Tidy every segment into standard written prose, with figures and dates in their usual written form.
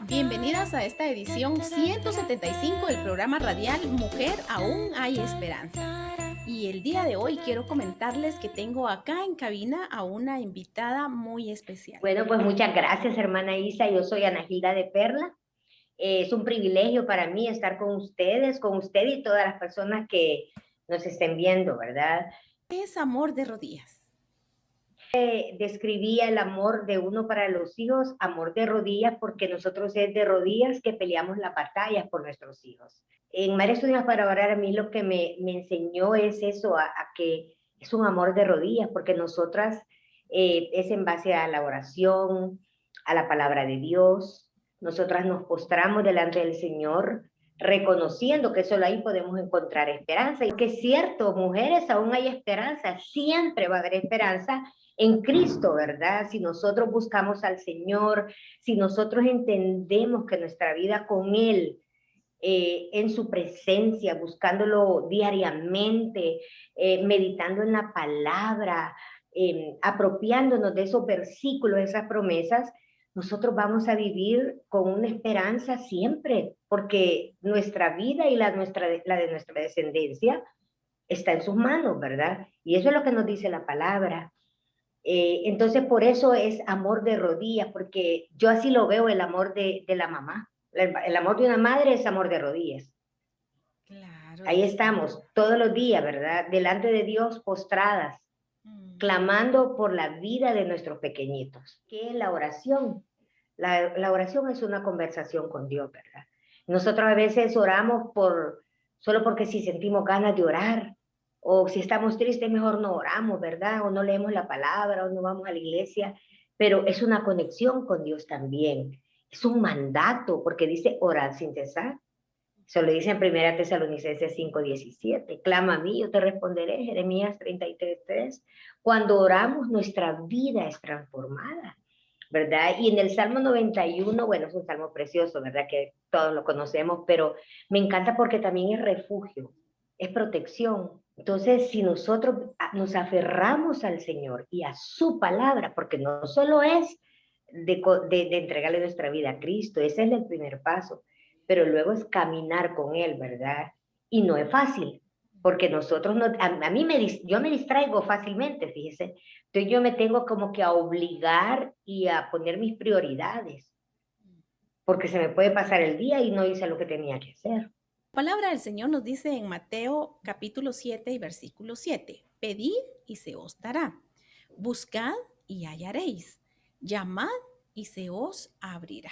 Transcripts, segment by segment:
Bienvenidas a esta edición 175 del programa radial Mujer Aún Hay Esperanza. Y el día de hoy quiero comentarles que tengo acá en cabina a una invitada muy especial. Bueno, pues muchas gracias, hermana Isa. Yo soy Ana Gilda de Perla. Es un privilegio para mí estar con ustedes, con usted y todas las personas que nos estén viendo, ¿verdad? ¿Qué es amor de rodillas? Describía el amor de uno para los hijos, amor de rodillas, porque nosotros es de rodillas que peleamos las batallas por nuestros hijos. En María Estudios para Orar, a mí lo que me enseñó es eso, a que es un amor de rodillas, porque nosotras es en base a la oración, a la palabra de Dios. Nosotras nos postramos delante del Señor, reconociendo que solo ahí podemos encontrar esperanza. Y que es cierto, mujeres, aún hay esperanza, siempre va a haber esperanza en Cristo, ¿verdad? Si nosotros buscamos al Señor, si nosotros entendemos que nuestra vida con Él, en su presencia, buscándolo diariamente, meditando en la palabra, apropiándonos de esos versículos, esas promesas, nosotros vamos a vivir con una esperanza siempre, porque nuestra vida y la de nuestra descendencia está en sus manos, ¿verdad? Y eso es lo que nos dice la palabra. Entonces, por eso es amor de rodillas, porque yo así lo veo el amor de la mamá. El amor de una madre es amor de rodillas. Claro, Ahí es cierto. estamos todos los días, ¿verdad? Delante de Dios, postradas, clamando por la vida de nuestros pequeñitos. ¿Qué es la oración? La oración es una conversación con Dios, ¿verdad? Nosotros a veces oramos solo porque si sentimos ganas de orar, o si estamos tristes, mejor no oramos, ¿verdad? O no leemos la palabra, o no vamos a la iglesia, pero es una conexión con Dios también. Es un mandato, porque dice orar sin cesar. Se lo dice en 1 Tesalonicenses 5:17. Clama a mí, yo te responderé. Jeremías 33:3. Cuando oramos, nuestra vida es transformada, ¿verdad? Y en el Salmo 91, bueno, es un salmo precioso, ¿verdad? Que todos lo conocemos, pero me encanta porque también es refugio, es protección. Entonces, si nosotros nos aferramos al Señor y a su palabra, porque no solo es de entregarle nuestra vida a Cristo, ese es el primer paso, pero luego es caminar con Él, ¿verdad? Y no es fácil, porque nosotros no, a mí yo me distraigo fácilmente, fíjese, entonces yo me tengo como que a obligar y a poner mis prioridades, porque se me puede pasar el día y no hice lo que tenía que hacer. La palabra del Señor nos dice en Mateo capítulo 7 y versículo 7, pedid y se os dará, buscad y hallaréis, llamad y se os abrirá.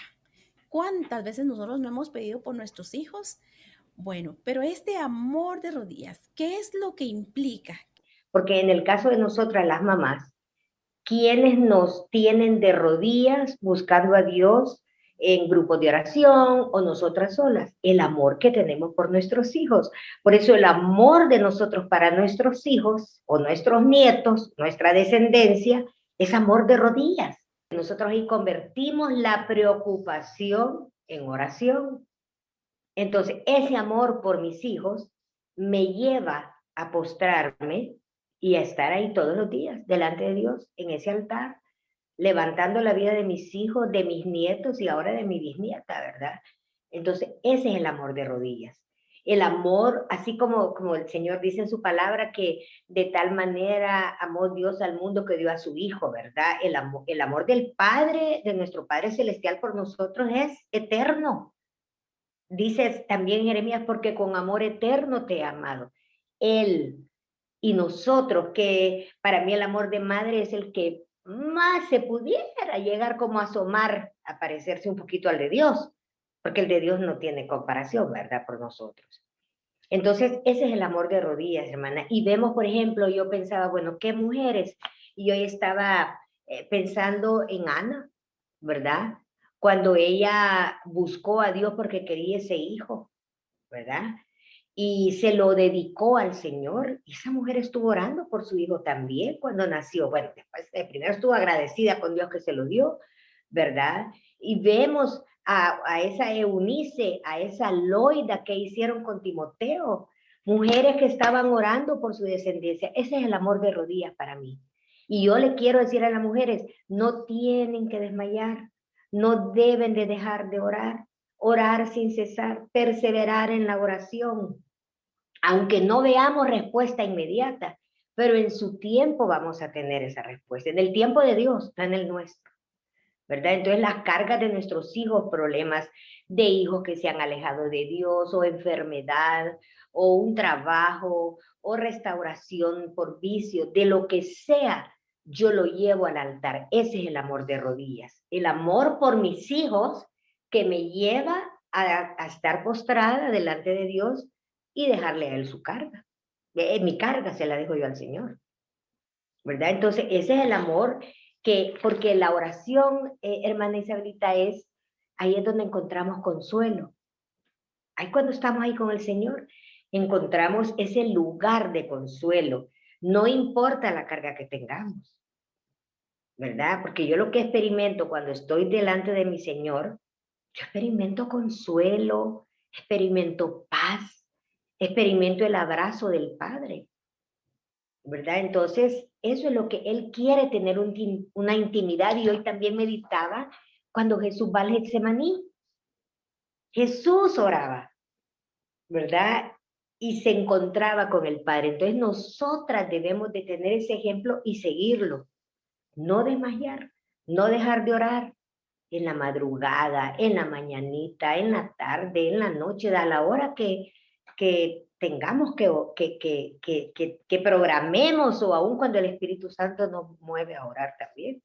¿Cuántas veces nosotros no hemos pedido por nuestros hijos? Bueno, pero este amor de rodillas, ¿qué es lo que implica? Porque en el caso de nosotras las mamás, quienes nos tienen de rodillas buscando a Dios en grupos de oración o nosotras solas, el amor que tenemos por nuestros hijos. Por eso el amor de nosotros para nuestros hijos o nuestros nietos, nuestra descendencia, es amor de rodillas. Nosotros ahí convertimos la preocupación en oración. Entonces, ese amor por mis hijos me lleva a postrarme y a estar ahí todos los días delante de Dios en ese altar, levantando la vida de mis hijos, de mis nietos y ahora de mi bisnieta, ¿verdad? Entonces, ese es el amor de rodillas. El amor, así como el Señor dice en su palabra, que de tal manera amó Dios al mundo que dio a su Hijo, ¿verdad? El amor del Padre, de nuestro Padre Celestial por nosotros es eterno. Dice también Jeremías, porque con amor eterno te he amado. Él y nosotros, que para mí el amor de madre es el que más se pudiera llegar como a asomar, a parecerse un poquito al de Dios, porque el de Dios no tiene comparación, ¿verdad? Por nosotros. Entonces, ese es el amor de rodillas, hermana. Y vemos, por ejemplo, yo pensaba, bueno, ¿qué mujeres? Y yo estaba pensando en Ana, ¿verdad? Cuando ella buscó a Dios porque quería ese hijo, ¿verdad? Y se lo dedicó al Señor. Y esa mujer estuvo orando por su hijo también cuando nació. Bueno, después primero estuvo agradecida con Dios que se lo dio, ¿verdad? Y vemos a esa Eunice, a esa Loida que hicieron con Timoteo, mujeres que estaban orando por su descendencia. Ese es el amor de rodillas para mí. Y yo le quiero decir a las mujeres, no tienen que desmayar, no deben de dejar de orar, orar sin cesar, perseverar en la oración, aunque no veamos respuesta inmediata, pero en su tiempo vamos a tener esa respuesta, en el tiempo de Dios, no en el nuestro, ¿verdad? Entonces las cargas de nuestros hijos, problemas de hijos que se han alejado de Dios, o enfermedad, o un trabajo, o restauración por vicio, de lo que sea, yo lo llevo al altar. Ese es el amor de rodillas, el amor por mis hijos que me lleva a estar postrada delante de Dios y dejarle a él su carga. Mi carga se la dejo yo al Señor, ¿verdad? Entonces, ese es el amor porque la oración, hermana Isabelita, ahí es donde encontramos consuelo. Ahí cuando estamos ahí con el Señor, encontramos ese lugar de consuelo. No importa la carga que tengamos, ¿verdad? Porque yo lo que experimento cuando estoy delante de mi Señor, yo experimento consuelo, experimento paz, experimento el abrazo del Padre, ¿verdad? Entonces, eso es lo que Él quiere, tener una intimidad. Y hoy también meditaba cuando Jesús va al Getsemaní. Jesús oraba, ¿verdad? Y se encontraba con el Padre. Entonces, nosotras debemos de tener ese ejemplo y seguirlo. No desmayar, no dejar de orar en la madrugada, en la mañanita, en la tarde, en la noche, a la hora que tengamos que programemos, o aún cuando el Espíritu Santo nos mueve a orar también.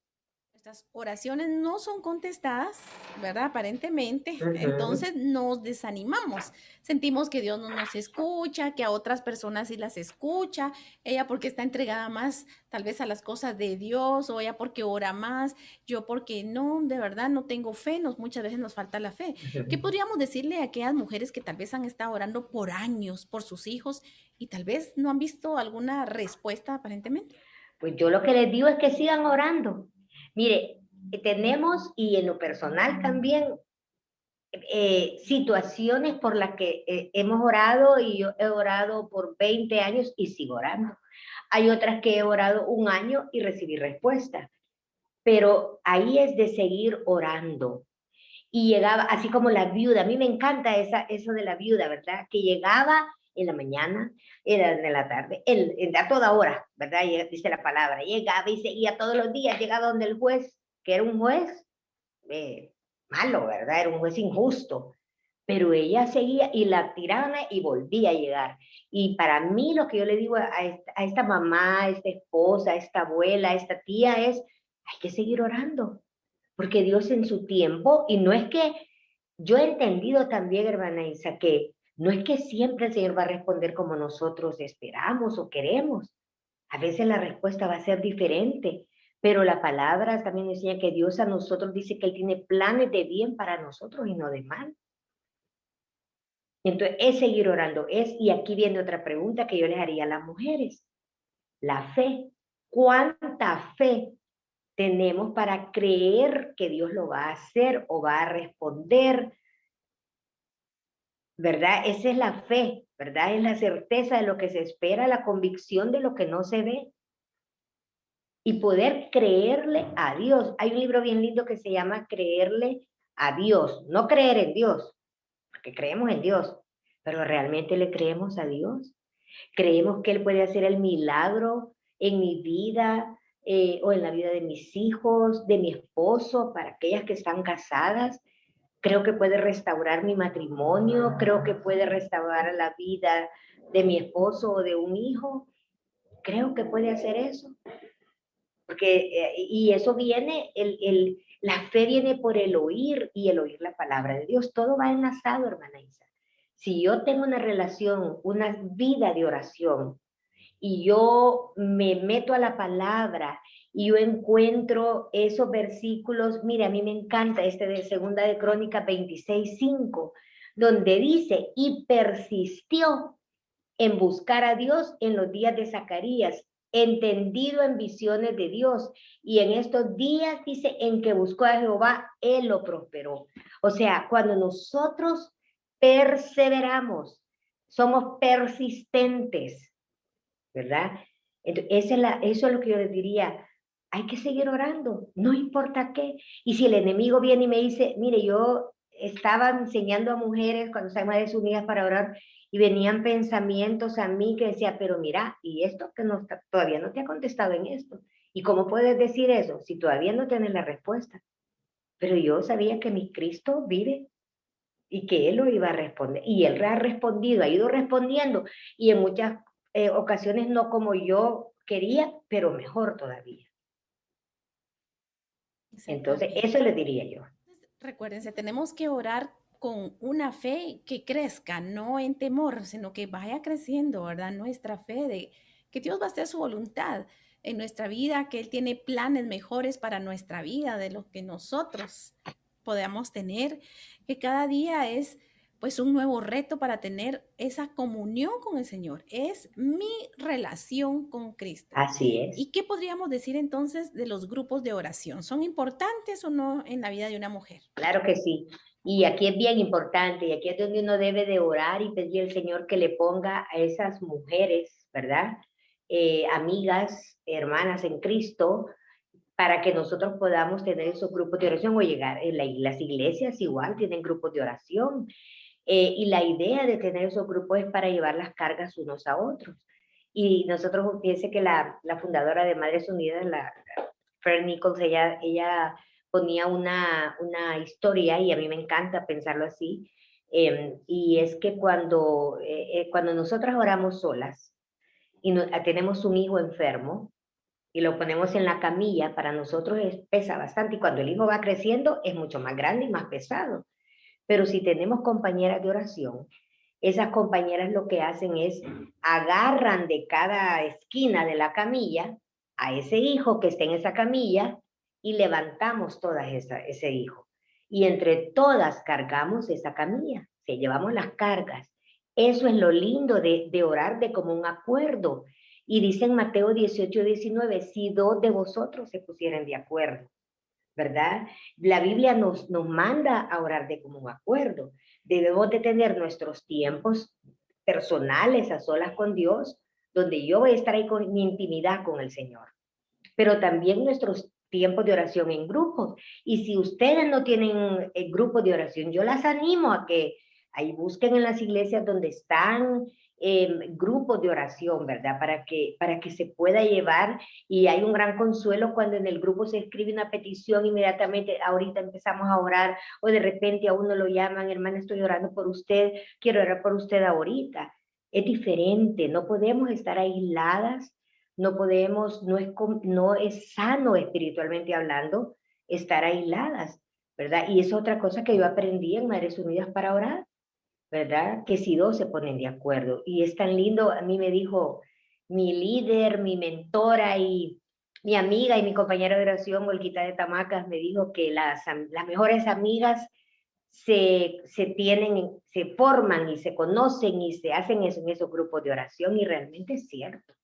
Nuestras oraciones no son contestadas, ¿verdad? Aparentemente. Ujú. Entonces nos desanimamos. Sentimos que Dios no nos escucha, que a otras personas sí las escucha. Ella porque está entregada más tal vez a las cosas de Dios, o ella porque ora más, yo porque no, de verdad no tengo fe. Muchas veces nos falta la fe. ¿Qué podríamos decirle a aquellas mujeres que tal vez han estado orando por años por sus hijos y tal vez no han visto alguna respuesta aparentemente? Pues yo lo que les digo es que sigan orando. Mire, tenemos, y en lo personal también, situaciones por las que hemos orado, y yo he orado por 20 años y sigo orando. Hay otras que he orado un año y recibí respuesta, pero ahí es de seguir orando. Y llegaba, así como la viuda, a mí me encanta eso de la viuda, ¿verdad? Que llegaba en la mañana, era en la tarde, a toda hora, ¿verdad? Dice la palabra, llegaba y seguía todos los días, llegaba donde el juez, que era un juez eh, malo, ¿verdad? Era un juez injusto, pero ella seguía y la tiraban y volvía a llegar. Y para mí lo que yo le digo a esta mamá, a esta esposa, a esta abuela, a esta tía es, hay que seguir orando, porque Dios en su tiempo, y no es que, yo he entendido también, hermana Isa, que no es que siempre el Señor va a responder como nosotros esperamos o queremos. A veces la respuesta va a ser diferente, pero la palabra también enseña que Dios a nosotros dice que Él tiene planes de bien para nosotros y no de mal. Entonces, es seguir orando. Y aquí viene otra pregunta que yo les haría a las mujeres. La fe. ¿Cuánta fe tenemos para creer que Dios lo va a hacer o va a responder? ¿Verdad? Esa es la fe, ¿verdad? Es la certeza de lo que se espera, la convicción de lo que no se ve. Y poder creerle a Dios. Hay un libro bien lindo que se llama Creerle a Dios. No creer en Dios, porque creemos en Dios, pero realmente le creemos a Dios. Creemos que Él puede hacer el milagro en mi vida, o en la vida de mis hijos, de mi esposo, para aquellas que están casadas. Creo que puede restaurar mi matrimonio, creo que puede restaurar la vida de mi esposo o de un hijo. Creo que puede hacer eso. Porque, y eso viene, la fe viene por el oír, y el oír la palabra de Dios. Todo va enlazado, hermana Isa. Si yo tengo una relación, una vida de oración, y yo me meto a la palabra y yo encuentro esos versículos, mire, a mí me encanta este de Segunda de Crónicas 26:5, donde dice, y persistió en buscar a Dios en los días de Zacarías, entendido en visiones de Dios, y en estos días dice, en que buscó a Jehová, él lo prosperó. O sea, cuando nosotros perseveramos, somos persistentes, ¿verdad? Entonces, eso es lo que yo les diría. hay que seguir orando, no importa qué. Y si el enemigo viene y me dice, mire, yo estaba enseñando a mujeres cuando estaban Madres Unidas para orar y venían pensamientos a mí que decía, pero mira, y esto que no, todavía no te ha contestado en esto. ¿Y cómo puedes decir eso si todavía no tienes la respuesta? Pero yo sabía que mi Cristo vive y que Él lo iba a responder. Y Él ha respondido, ha ido respondiendo. Y en muchas ocasiones no como yo quería, pero mejor todavía. Entonces, Exactamente. eso le diría yo. Recuérdense, tenemos que orar con una fe que crezca, no en temor, sino que vaya creciendo, ¿verdad? Nuestra fe de que Dios va a hacer su voluntad en nuestra vida, que Él tiene planes mejores para nuestra vida de lo que nosotros podamos tener, que cada día es pues un nuevo reto para tener esa comunión con el Señor. Es mi relación con Cristo. Así es. ¿Y qué podríamos decir entonces de los grupos de oración? ¿Son importantes o no en la vida de una mujer? Claro que sí. Y aquí es bien importante, y aquí es donde uno debe de orar y pedir al Señor que le ponga a esas mujeres, ¿verdad? Amigas, hermanas en Cristo, para que nosotros podamos tener esos grupos de oración o llegar. Las iglesias igual tienen grupos de oración. Y la idea de tener esos grupos es para llevar las cargas unos a otros. Y nosotros, piense que la fundadora de Madres Unidas, la Fern Nichols, ella ponía una historia, y a mí me encanta pensarlo así, y es que cuando nosotras oramos solas y tenemos un hijo enfermo, y lo ponemos en la camilla, para nosotros pesa bastante, y cuando el hijo va creciendo es mucho más grande y más pesado. Pero si tenemos compañeras de oración, esas compañeras lo que hacen es agarran de cada esquina de la camilla a ese hijo que está en esa camilla y levantamos ese hijo. Y entre todas cargamos esa camilla, se llevamos las cargas. Eso es lo lindo de orar de común acuerdo. Y dice en Mateo 18:19, si dos de vosotros se pusieran de acuerdo, ¿verdad? La Biblia nos manda a orar de común acuerdo. Debemos de tener nuestros tiempos personales a solas con Dios, donde yo voy a estar ahí con mi intimidad con el Señor, pero también nuestros tiempos de oración en grupos. Y si ustedes no tienen grupos de oración, yo las animo a que ahí busquen en las iglesias donde están grupos de oración, ¿verdad? Para que se pueda llevar, y hay un gran consuelo cuando en el grupo se escribe una petición, inmediatamente ahorita empezamos a orar, o de repente a uno lo llaman, hermana, estoy orando por usted, quiero orar por usted ahorita. Es diferente, no podemos estar aisladas, no podemos, no es sano espiritualmente hablando estar aisladas, ¿verdad? Y es otra cosa que yo aprendí en Madres Unidas para orar, ¿verdad? Que si dos se ponen de acuerdo. Y es tan lindo, a mí me dijo mi líder, mi mentora y mi amiga y mi compañera de oración, Olguita de Tamacas, me dijo que las mejores amigas se forman y se conocen y se hacen eso en esos grupos de oración, y realmente es cierto,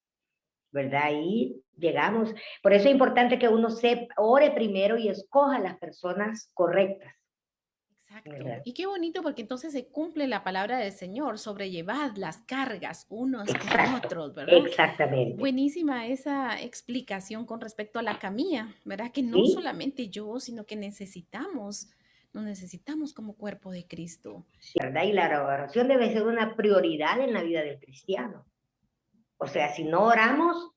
¿verdad? Ahí llegamos. Por eso es importante que uno ore primero y escoja las personas correctas, Exacto. ¿verdad? Y qué bonito porque entonces se cumple la palabra del Señor, sobrellevad las cargas unos con Exacto, otros, ¿verdad? exactamente. Buenísima esa explicación con respecto a la camilla, ¿verdad? Que no ¿Sí? solamente yo, sino que nos necesitamos como cuerpo de Cristo. Sí, ¿verdad? Y la oración debe ser una prioridad en la vida del cristiano. O sea, si no oramos,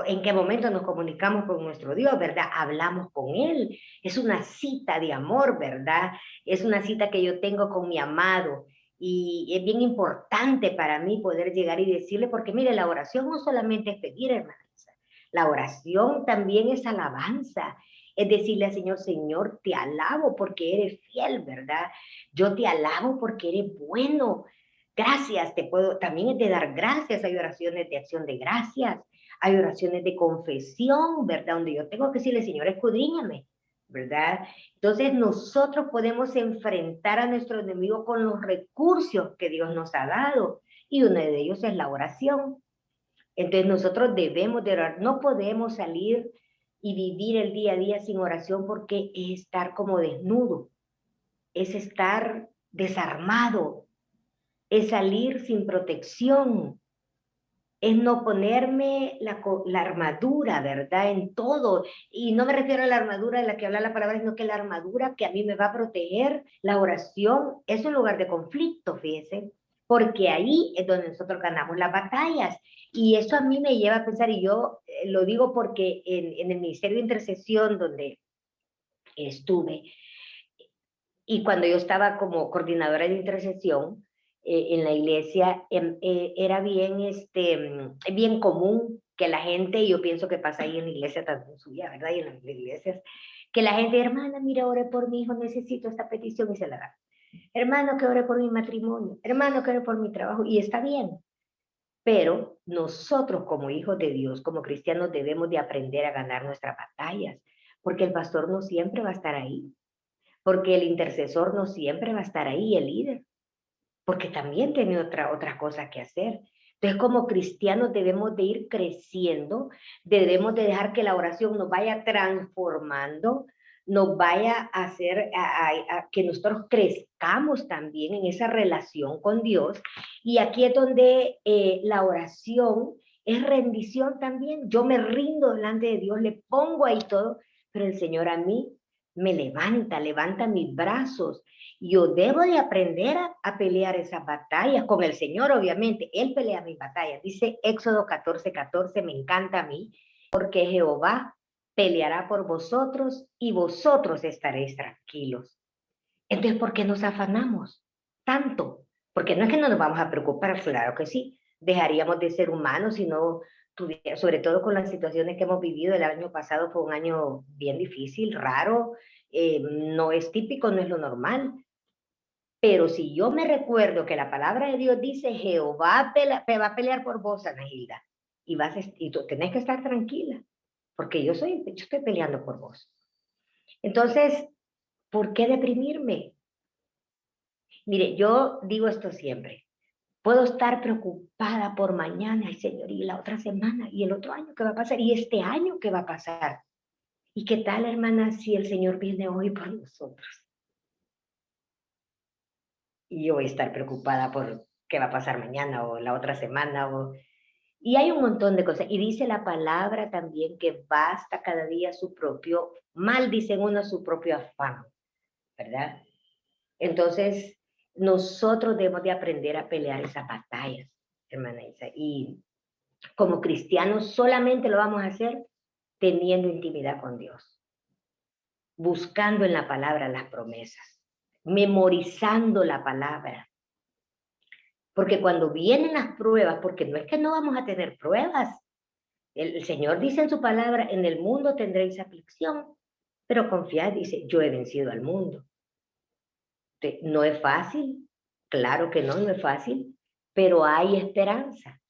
¿en qué momento nos comunicamos con nuestro Dios, verdad? Hablamos con Él. Es una cita de amor, ¿verdad? Es una cita que yo tengo con mi amado. Y es bien importante para mí poder llegar y decirle, porque mire, la oración no solamente es pedir, hermana. La oración también es alabanza. Es decirle al Señor, Señor, te alabo porque eres fiel, ¿verdad? Yo te alabo porque eres bueno. Gracias, también es de dar gracias. Hay oraciones de acción de gracias, hay oraciones de confesión, ¿verdad? Donde yo tengo que decirle, Señor, escudriñame, ¿verdad? Entonces nosotros podemos enfrentar a nuestro enemigo con los recursos que Dios nos ha dado, y uno de ellos es la oración. Entonces nosotros debemos de orar, no podemos salir y vivir el día a día sin oración, porque es estar como desnudo, es estar desarmado, es salir sin protección, es no ponerme la armadura, ¿verdad? En todo. Y no me refiero a la armadura de la que habla la palabra, sino que la armadura que a mí me va a proteger. La oración es un lugar de conflicto, fíjese, porque ahí es donde nosotros ganamos las batallas. Y eso a mí me lleva a pensar, y yo lo digo porque en el Ministerio de Intercesión, donde estuve, y cuando yo estaba como coordinadora de intercesión en la iglesia, era bien, bien común que la gente, y yo pienso que pasa ahí en la iglesia también suya, ¿verdad? Y en las iglesias, que la gente, hermana, mira, ore por mi hijo, necesito esta petición y se la da. Hermano, que ore por mi matrimonio, hermano, que ore por mi trabajo, y está bien. Pero nosotros como hijos de Dios, como cristianos, debemos de aprender a ganar nuestras batallas, porque el pastor no siempre va a estar ahí, porque el intercesor no siempre va a estar ahí, el líder, porque también tiene otras cosas que hacer. Entonces, como cristianos debemos de ir creciendo, debemos de dejar que la oración nos vaya transformando, nos vaya a hacer a que nosotros crezcamos también en esa relación con Dios. Y aquí es donde la oración es rendición también. Yo me rindo delante de Dios, le pongo ahí todo, pero el Señor a mí me levanta mis brazos. Yo debo de aprender a pelear esas batallas con el Señor, obviamente. Él pelea mis batallas. Dice Éxodo 14:14, me encanta a mí, porque Jehová peleará por vosotros y vosotros estaréis tranquilos. Entonces, ¿por qué nos afanamos tanto? Porque no es que no nos vamos a preocupar, claro que sí. Dejaríamos de ser humanos si no tuviera, sobre todo con las situaciones que hemos vivido. El año pasado fue un año bien difícil, raro, no es típico, no es lo normal. Pero si yo me recuerdo que la palabra de Dios dice, Jehová va a pelear por vos, Ana Hilda, y tú tenés que estar tranquila, porque yo estoy peleando por vos. Entonces, ¿por qué deprimirme? Mire, yo digo esto siempre. Puedo estar preocupada por mañana, y Señor, y la otra semana, y el otro año que va a pasar, y este año que va a pasar. ¿Y qué tal, hermana, si el Señor viene hoy por nosotros? Y yo voy a estar preocupada por qué va a pasar mañana o la otra semana. Y hay un montón de cosas. Y dice la palabra también que basta cada día su propio, mal dicen uno, su propio afán, ¿verdad? Entonces, nosotros debemos de aprender a pelear esas batallas, hermana Isa. Y como cristianos solamente lo vamos a hacer teniendo intimidad con Dios, buscando en la palabra las promesas, memorizando la palabra. Porque cuando vienen las pruebas, porque no es que no vamos a tener pruebas, el Señor dice en su palabra, en el mundo tendréis aflicción, pero confiad, dice, yo he vencido al mundo. No es fácil, claro que no, no es fácil, pero hay esperanza,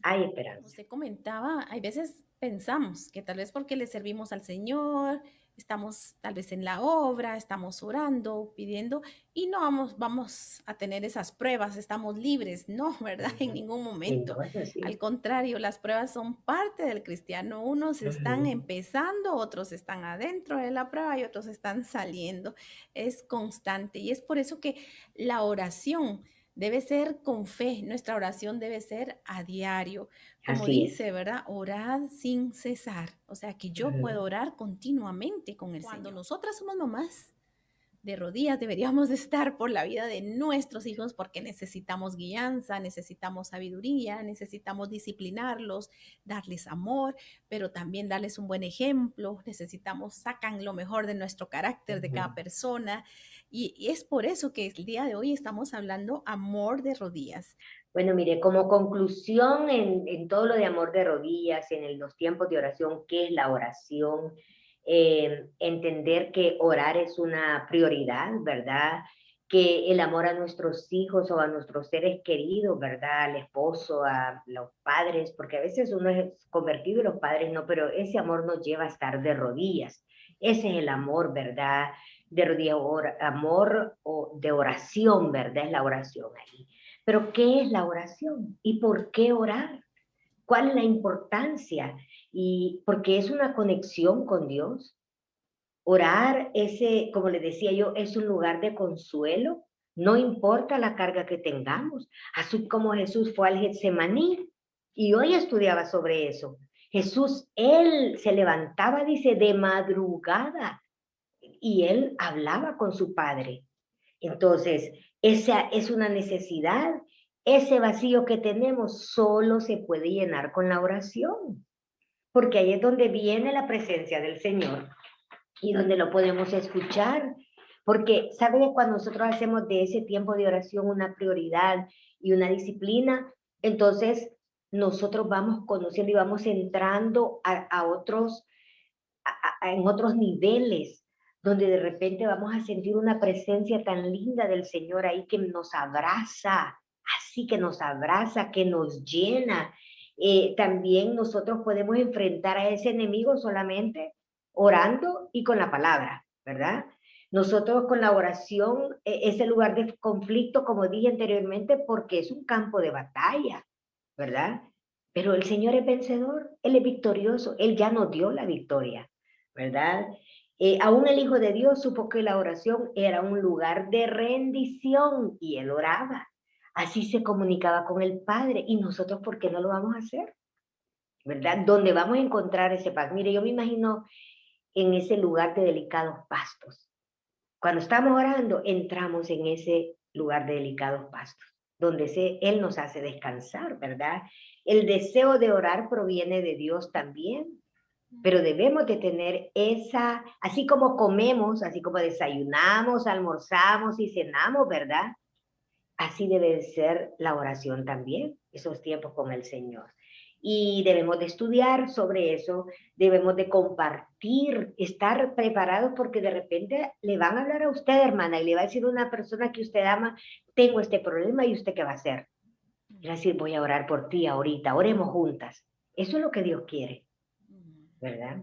hay Como esperanza. usted comentaba, hay veces pensamos que tal vez porque le servimos al Señor, estamos tal vez en la obra, estamos orando, pidiendo, y no vamos a tener esas pruebas, estamos libres. No, ¿verdad? En ningún Y momento. no es Al así. contrario, las pruebas son parte del cristiano. Unos están empezando, otros están adentro de la prueba y otros están saliendo. Es constante y es por eso que la oración debe ser con fe, nuestra oración debe ser a diario, como Así es. dice, ¿verdad? Orad sin cesar. O sea, que yo puedo orar continuamente con el Cuando Señor. Nosotras somos mamás, de rodillas deberíamos de estar por la vida de nuestros hijos porque necesitamos guianza, necesitamos sabiduría, necesitamos disciplinarlos, darles amor, pero también darles un buen ejemplo, necesitamos, sacan lo mejor de nuestro carácter de cada persona y es por eso que el día de hoy estamos hablando amor de rodillas. Bueno, mire, como conclusión en todo lo de amor de rodillas, en los tiempos de oración, ¿qué es la oración? Entender que orar es una prioridad, ¿verdad? Que el amor a nuestros hijos o a nuestros seres queridos, ¿verdad? Al esposo, a los padres, porque a veces uno es convertido y los padres no, pero ese amor nos lleva a estar de rodillas. Ese es el amor, ¿verdad? De rodillas, amor o de oración, ¿verdad? Es la oración ahí. Pero ¿qué es la oración? ¿Y por qué orar? ¿Cuál es la importancia? Y porque es una conexión con Dios. Orar, como le decía yo, es un lugar de consuelo. No importa la carga que tengamos. Así como Jesús fue al Getsemaní. Y hoy estudiaba sobre eso. Jesús, él se levantaba, dice, de madrugada y él hablaba con su Padre. Entonces, esa es una necesidad. Ese vacío que tenemos solo se puede llenar con la oración, porque ahí es donde viene la presencia del Señor y donde lo podemos escuchar. Porque, ¿sabe que cuando nosotros hacemos de ese tiempo de oración una prioridad y una disciplina, entonces nosotros vamos conociendo y vamos entrando a otros, en otros niveles, donde de repente vamos a sentir una presencia tan linda del Señor ahí que nos abraza, así que nos abraza, que nos llena. También nosotros podemos enfrentar a ese enemigo solamente orando y con la palabra, ¿verdad? Nosotros con la oración, ese lugar de conflicto, como dije anteriormente, porque es un campo de batalla, ¿verdad? Pero el Señor es vencedor, Él es victorioso, Él ya nos dio la victoria, ¿verdad? Aún el Hijo de Dios supo que la oración era un lugar de rendición y Él oraba. Así se comunicaba con el Padre y nosotros, ¿por qué no lo vamos a hacer? ¿Verdad? Donde vamos a encontrar ese paz. Mire, yo me imagino en ese lugar de delicados pastos. Cuando estamos orando, entramos en ese lugar de delicados pastos, donde Él nos hace descansar, ¿verdad? El deseo de orar proviene de Dios también, pero debemos de tener esa, así como comemos, así como desayunamos, almorzamos y cenamos, ¿verdad? Así debe ser la oración también, esos tiempos con el Señor. Y debemos de estudiar sobre eso, debemos de compartir, estar preparados porque de repente le van a hablar a usted, hermana, y le va a decir a una persona que usted ama, tengo este problema y usted qué va a hacer. Y va a decir, voy a orar por ti ahorita, oremos juntas. Eso es lo que Dios quiere, ¿verdad?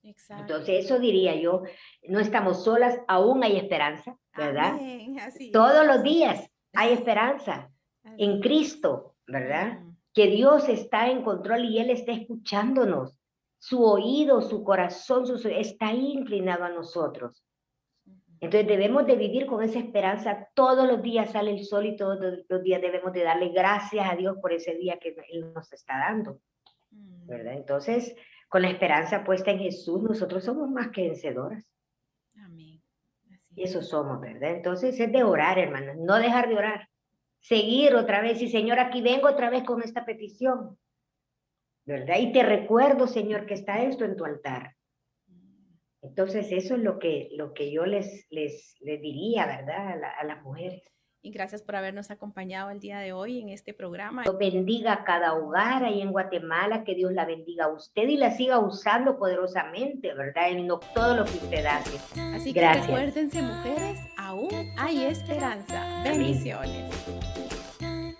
Exacto. Entonces eso diría yo, no estamos solas, aún hay esperanza, ¿verdad? Amén, así Todos es. los días hay esperanza en Así es. Cristo, ¿verdad? Que Dios está en control y Él está escuchándonos. Su oído, su corazón, está inclinado a nosotros. Entonces debemos de vivir con esa esperanza. Todos los días sale el sol y todos los días debemos de darle gracias a Dios por ese día que Él nos está dando, ¿verdad? Entonces, con la esperanza puesta en Jesús, nosotros somos más que vencedoras. Amén. Así Y eso es. somos, ¿verdad? Entonces es de orar, hermanas, no dejar de orar. Seguir otra vez, y Señor, aquí vengo otra vez con esta petición, ¿verdad? Y te recuerdo, Señor, que está esto en tu altar. Entonces eso es lo que yo les diría, ¿verdad? A las mujeres. Y gracias por habernos acompañado el día de hoy en este programa. Dios bendiga a cada hogar ahí en Guatemala, que Dios la bendiga a usted y la siga usando poderosamente, ¿verdad? En todo lo que usted hace. Así que Gracias. recuérdense, mujeres, aún hay esperanza. Bendiciones. Amén.